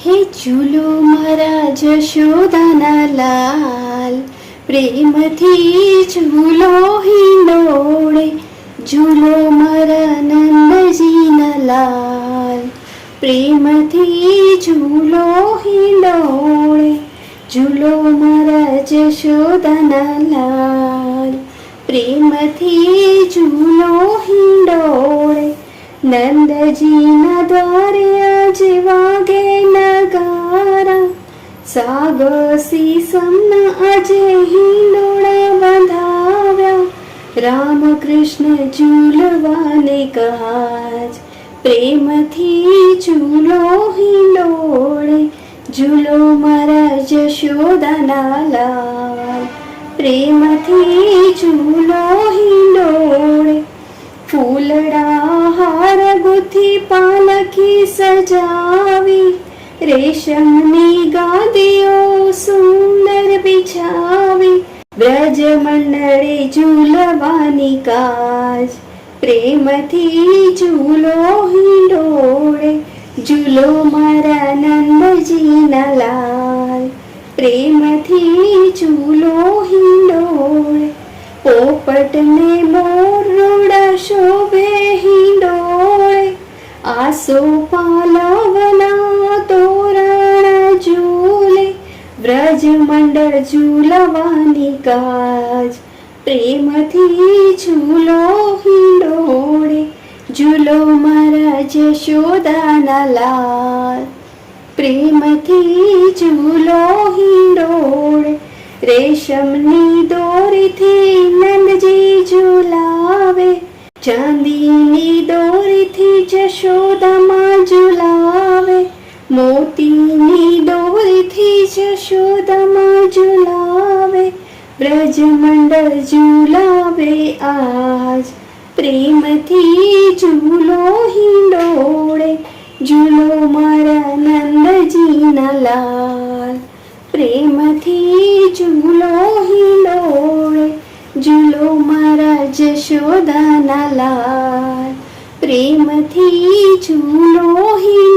હે ઝૂલો મારા જશોદાના લાલ, પ્રેમથી ઝૂલો હિંડોળે. ઝૂલો મારા નંદજીના લાલ, પ્રેમથી ઝૂલો હિંડોળે. ઝૂલો મારા જશોદાના લાલ, પ્રેમથી ઝૂલો હિંડોળે. નંદજીના દ્વારે આજે વાગે નગારા, સાગસી સમના આજે હિંડોળા બંધાવ્યા. રામ કૃષ્ણ ઝૂલવાને કહાજ, પ્રેમથી ઝૂલો હિંડોળે. ઝૂલો મારા જશોદાના લાલ, પ્રેમથી ઝૂલો હિંડોળે. ફૂલડા હાર ગુથી પાલખી સજાવી, રેશમની ગાદીઓ સુંદર બિછાવી. બ્રજ મંડળે ઝૂલવાની કાજ, પ્રેમથી ઝૂલો હિંડોળે. ઝૂલો મારા નંદજીના લાલ, પ્રેમથી ઝૂલો હિંડોળે. પોપટને મોરડા શોભે હિંડોળે, આસો પાલવના તોરણ ઝૂલે. વ્રજ મંડળ ઝૂલવાની કાજ, પ્રેમથી ઝૂલો હિંડોળે. ઝૂલો મારા જશોદાના લાલ, પ્રેમથી ઝૂલો હિંડોળે. રેશમની દોરીથી નંદજી ઝૂલાવે, ચાંદીની દોરીથી જશોદામાં ઝૂલાવે. મોતીની દોરીથી જશોદામાં ઝૂલાવે. બ્રજ મંડળ ઝૂલાવે આજ, પ્રેમથી ઝૂલો હિંડોળે. ઝૂલો મારા નંદજીના લાલ, પ્રેમથી ઝૂલો હિંડોળે. ઝૂલો મારા જશોદાના લાલ, પ્રેમથી ઝૂલો હિંડોળે.